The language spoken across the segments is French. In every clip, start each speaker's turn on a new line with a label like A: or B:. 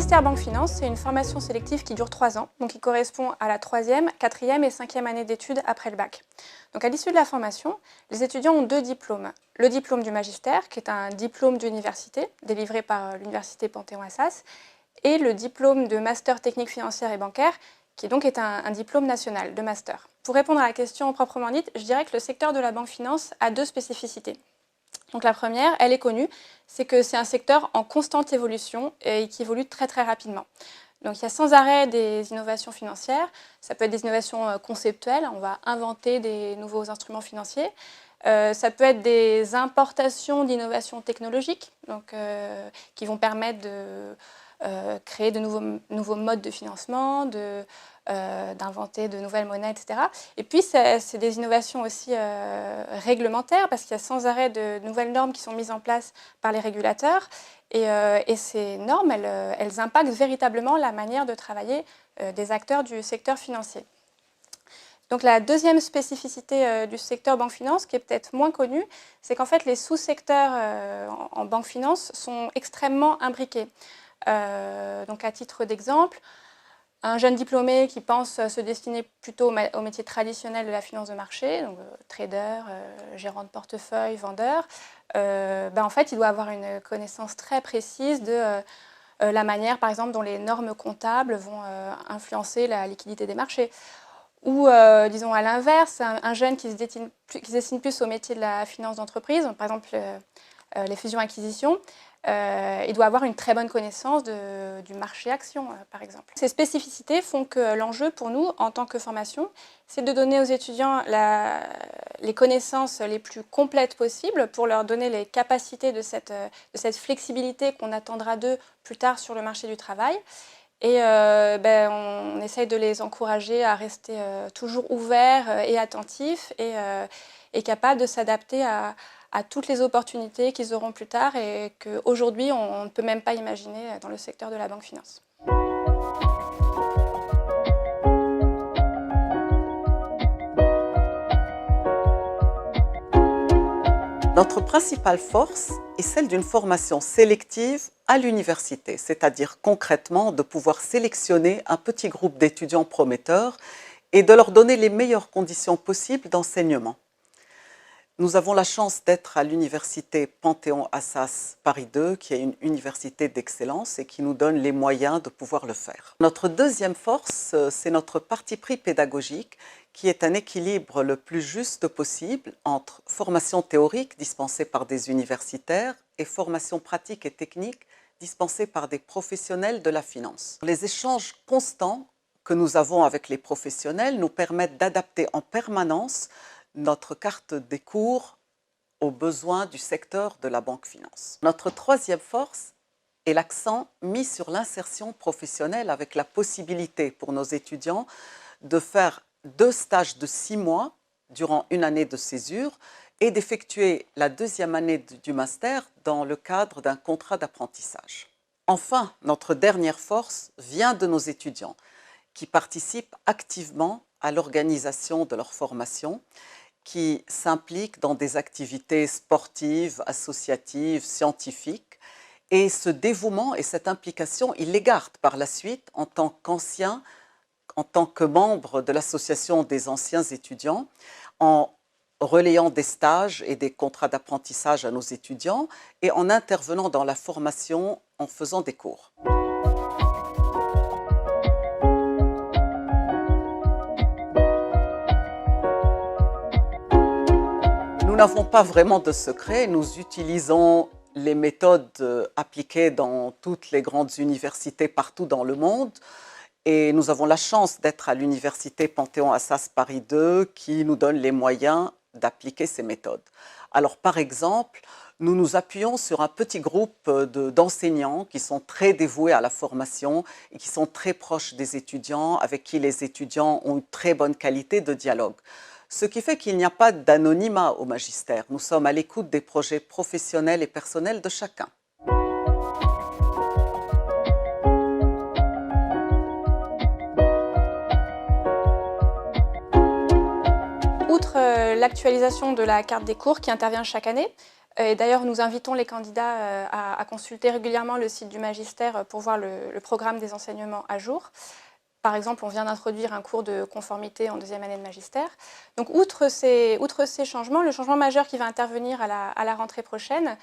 A: Magistère Banque Finance, c'est une formation sélective qui dure 3 ans, donc qui correspond à la 3e, 4e et 5e année d'études après le bac. Donc à l'issue de la formation, les étudiants ont 2 diplômes. Le diplôme du magistère, qui est un diplôme d'université, délivré par l'université Panthéon-Assas, et le diplôme de master technique financière et bancaire, qui donc est un diplôme national de master. Pour répondre à la question proprement dite, je dirais que le secteur de la banque finance a 2 spécificités. Donc la première, elle est connue, c'est que c'est un secteur en constante évolution et qui évolue très très rapidement. Donc il y a sans arrêt des innovations financières, ça peut être des innovations conceptuelles, on va inventer des nouveaux instruments financiers, ça peut être des importations d'innovations technologiques donc, qui vont permettre de créer de nouveaux modes de financement, d'inventer de nouvelles monnaies, etc. Et puis, c'est des innovations aussi réglementaires, parce qu'il y a sans arrêt de nouvelles normes qui sont mises en place par les régulateurs. Et ces normes, elles impactent véritablement la manière de travailler des acteurs du secteur financier. Donc la deuxième spécificité du secteur banque-finance, qui est peut-être moins connue, c'est qu'en fait, les sous-secteurs en banque-finance sont extrêmement imbriqués. Donc à titre d'exemple, un jeune diplômé qui pense se destiner plutôt au métier traditionnel de la finance de marché, donc trader, gérant de portefeuille, vendeur, en fait, il doit avoir une connaissance très précise de la manière, par exemple, dont les normes comptables vont influencer la liquidité des marchés. Ou, disons à l'inverse, un jeune qui se destine plus au métier de la finance d'entreprise, par exemple les fusions-acquisitions, il doit avoir une très bonne connaissance du marché action, par exemple. Ces spécificités font que l'enjeu pour nous, en tant que formation, c'est de donner aux étudiants les connaissances les plus complètes possibles pour leur donner les capacités de cette flexibilité qu'on attendra d'eux plus tard sur le marché du travail. Et on essaye de les encourager à rester toujours ouverts et attentifs et capables de s'adapter à toutes les opportunités qu'ils auront plus tard et qu'aujourd'hui, on ne peut même pas imaginer dans le secteur de la banque finance.
B: Notre principale force est celle d'une formation sélective à l'université, c'est-à-dire concrètement de pouvoir sélectionner un petit groupe d'étudiants prometteurs et de leur donner les meilleures conditions possibles d'enseignement. Nous avons la chance d'être à l'université Panthéon-Assas Paris 2, qui est une université d'excellence et qui nous donne les moyens de pouvoir le faire. Notre deuxième force, c'est notre parti pris pédagogique, qui est un équilibre le plus juste possible entre formation théorique dispensée par des universitaires et formation pratique et technique dispensée par des professionnels de la finance. Les échanges constants que nous avons avec les professionnels nous permettent d'adapter en permanence notre carte des cours aux besoins du secteur de la banque finance. Notre troisième force est l'accent mis sur l'insertion professionnelle avec la possibilité pour nos étudiants de faire 2 stages de 6 mois durant une année de césure et d'effectuer la 2e année du master dans le cadre d'un contrat d'apprentissage. Enfin, notre dernière force vient de nos étudiants qui participent activement à l'organisation de leur formation, qui s'impliquent dans des activités sportives, associatives, scientifiques. Et ce dévouement et cette implication, ils les gardent par la suite en tant qu'anciens, en tant que membres de l'association des anciens étudiants, en relayant des stages et des contrats d'apprentissage à nos étudiants et en intervenant dans la formation en faisant des cours. Nous n'avons pas vraiment de secret, nous utilisons les méthodes appliquées dans toutes les grandes universités partout dans le monde et nous avons la chance d'être à l'université Panthéon-Assas Paris 2 qui nous donne les moyens d'appliquer ces méthodes. Alors par exemple, nous nous appuyons sur un petit groupe d'enseignants qui sont très dévoués à la formation et qui sont très proches des étudiants, avec qui les étudiants ont une très bonne qualité de dialogue. Ce qui fait qu'il n'y a pas d'anonymat au magistère. Nous sommes à l'écoute des projets professionnels et personnels de chacun.
A: Outre l'actualisation de la carte des cours qui intervient chaque année, Et d'ailleurs, nous invitons les candidats à consulter régulièrement le site du magistère pour voir le programme des enseignements à jour. Par exemple, on vient d'introduire un cours de conformité en deuxième année de magistère. Donc, outre ces changements, le changement majeur qui va intervenir à la rentrée prochaine,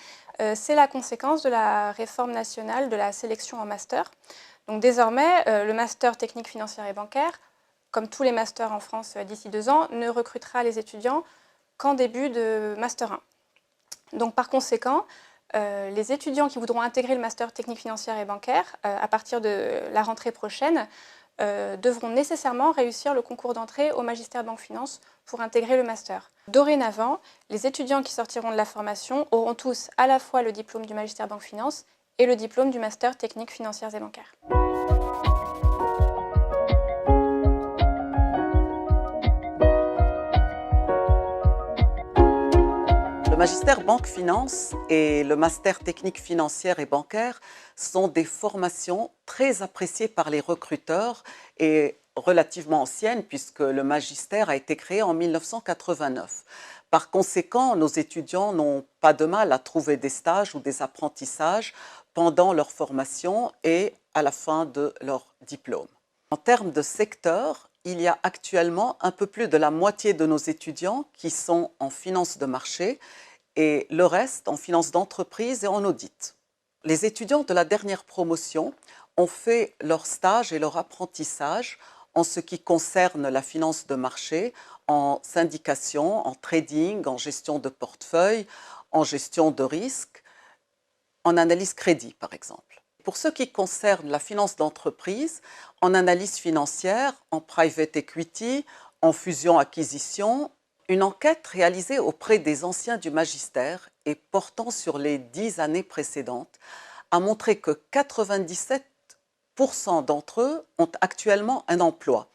A: c'est la conséquence de la réforme nationale de la sélection en master. Donc, désormais, le master technique financière et bancaire, comme tous les masters en France d'ici 2 ans, ne recrutera les étudiants qu'en début de master 1. Donc, par conséquent, les étudiants qui voudront intégrer le master technique financière et bancaire à partir de la rentrée prochaine devront nécessairement réussir le concours d'entrée au magistère Banque Finance pour intégrer le master. Dorénavant, les étudiants qui sortiront de la formation auront tous à la fois le diplôme du magistère Banque Finance et le diplôme du master technique financières et bancaires.
B: Le magistère Banque Finance et le master technique financière et bancaire sont des formations très appréciées par les recruteurs et relativement anciennes puisque le magistère a été créé en 1989. Par conséquent, nos étudiants n'ont pas de mal à trouver des stages ou des apprentissages pendant leur formation et à la fin de leur diplôme. En termes de secteur, il y a actuellement un peu plus de la moitié de nos étudiants qui sont en finance de marché et le reste en finance d'entreprise et en audit. Les étudiants de la dernière promotion ont fait leur stage et leur apprentissage en ce qui concerne la finance de marché, en syndication, en trading, en gestion de portefeuille, en gestion de risque, en analyse crédit par exemple. Pour ce qui concerne la finance d'entreprise, en analyse financière, en private equity, en fusion-acquisition, une enquête réalisée auprès des anciens du magistère et portant sur les 10 années précédentes a montré que 97% d'entre eux ont actuellement un emploi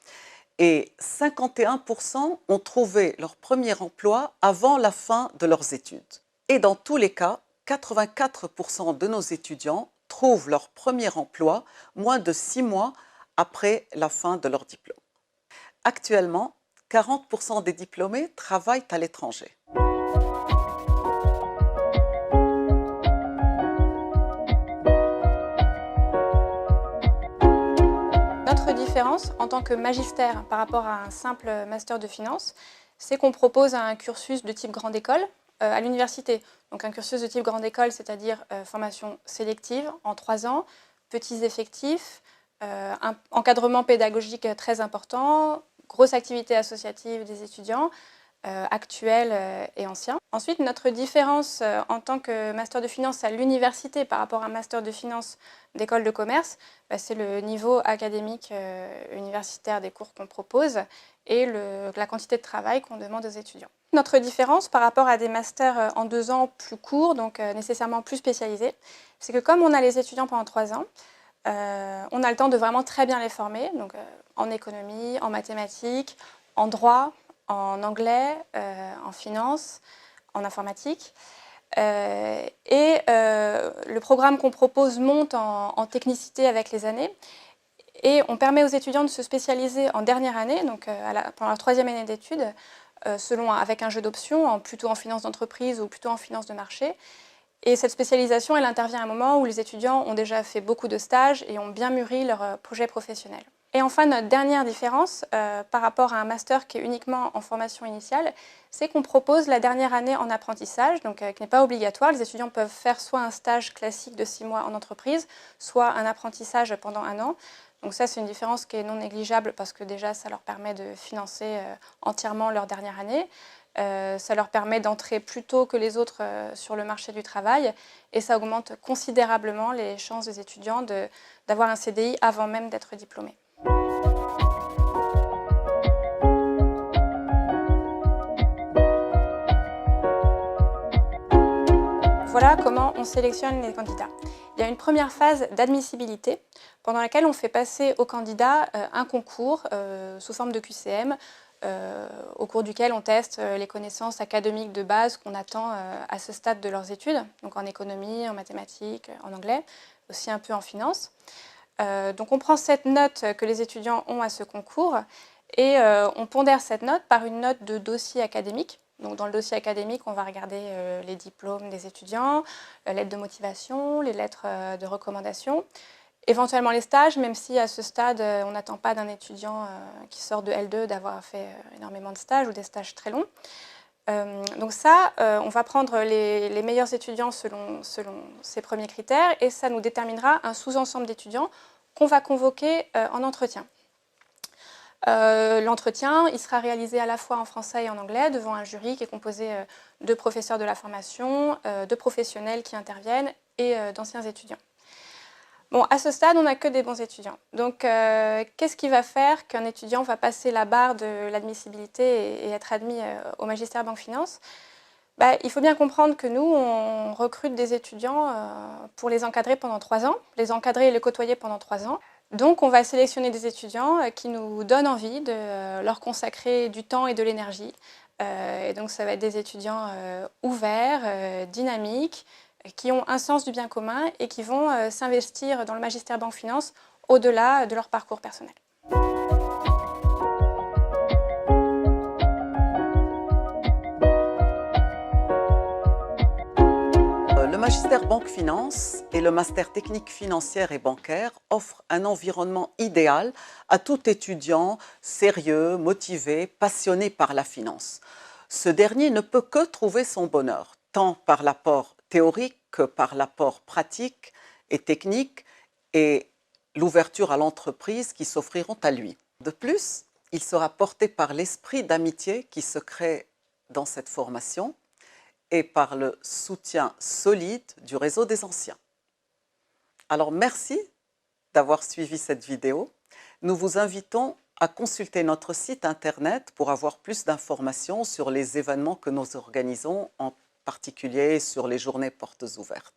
B: et 51% ont trouvé leur premier emploi avant la fin de leurs études. Et dans tous les cas, 84% de nos étudiants trouvent leur premier emploi moins de 6 mois après la fin de leur diplôme. Actuellement, 40% des diplômés travaillent à l'étranger.
A: Notre différence en tant que magistère par rapport à un simple master de finance, c'est qu'on propose un cursus de type grande école à l'université. Donc un cursus de type grande école, c'est-à-dire formation sélective en 3 ans, petits effectifs, un encadrement pédagogique très important, grosse activité associative des étudiants, actuels et anciens. Ensuite, notre différence en tant que master de finance à l'université par rapport à un master de finance d'école de commerce, c'est le niveau académique universitaire des cours qu'on propose et la quantité de travail qu'on demande aux étudiants. Notre différence par rapport à des masters en 2 ans plus courts, donc nécessairement plus spécialisés, c'est que comme on a les étudiants pendant 3 ans, on a le temps de vraiment très bien les former, donc en économie, en mathématiques, en droit, en anglais, en finance, en informatique. Le programme qu'on propose monte en technicité avec les années et on permet aux étudiants de se spécialiser en dernière année, donc pendant leur 3e année d'études, avec un jeu d'options, plutôt en finance d'entreprise ou plutôt en finance de marché. Et cette spécialisation, elle intervient à un moment où les étudiants ont déjà fait beaucoup de stages et ont bien mûri leur projet professionnel. Et enfin, notre dernière différence par rapport à un master qui est uniquement en formation initiale, c'est qu'on propose la dernière année en apprentissage, donc qui n'est pas obligatoire. Les étudiants peuvent faire soit un stage classique de 6 mois en entreprise, soit un apprentissage pendant 1 an. Donc ça, c'est une différence qui est non négligeable parce que déjà, ça leur permet de financer entièrement leur dernière année. Ça leur permet d'entrer plus tôt que les autres sur le marché du travail et ça augmente considérablement les chances des étudiants d'avoir un CDI avant même d'être diplômés. Voilà comment on sélectionne les candidats. Il y a une première phase d'admissibilité pendant laquelle on fait passer aux candidats un concours sous forme de QCM au cours duquel on teste les connaissances académiques de base qu'on attend à ce stade de leurs études, donc en économie, en mathématiques, en anglais, aussi un peu en finance. Donc on prend cette note que les étudiants ont à ce concours et on pondère cette note par une note de dossier académique Donc dans le dossier académique, on va regarder les diplômes des étudiants, la lettre de motivation, les lettres de recommandation, éventuellement les stages, même si à ce stade, on n'attend pas d'un étudiant qui sort de L2 d'avoir fait énormément de stages ou des stages très longs. Donc ça, on va prendre les meilleurs étudiants selon ces premiers critères et ça nous déterminera un sous-ensemble d'étudiants qu'on va convoquer en entretien. L'entretien, il sera réalisé à la fois en français et en anglais devant un jury qui est composé de professeurs de la formation, de professionnels qui interviennent et d'anciens étudiants. Bon, à ce stade, on n'a que des bons étudiants. Donc, qu'est-ce qui va faire qu'un étudiant va passer la barre de l'admissibilité et être admis au magistère Banque Finance? Il faut bien comprendre que nous, on recrute des étudiants pour les encadrer pendant 3 ans, les encadrer et les côtoyer pendant 3 ans. Donc, on va sélectionner des étudiants qui nous donnent envie de leur consacrer du temps et de l'énergie. Et donc, ça va être des étudiants ouverts, dynamiques, qui ont un sens du bien commun et qui vont s'investir dans le magistère Banque Finance au-delà de leur parcours personnel.
B: Le magistère Banque Finance et le master technique financière et bancaire offrent un environnement idéal à tout étudiant sérieux, motivé, passionné par la finance. Ce dernier ne peut que trouver son bonheur, tant par l'apport théorique que par l'apport pratique et technique et l'ouverture à l'entreprise qui s'offriront à lui. De plus, il sera porté par l'esprit d'amitié qui se crée dans cette formation et par le soutien solide du réseau des anciens. Alors merci d'avoir suivi cette vidéo. Nous vous invitons à consulter notre site internet pour avoir plus d'informations sur les événements que nous organisons, en particulier sur les journées portes ouvertes.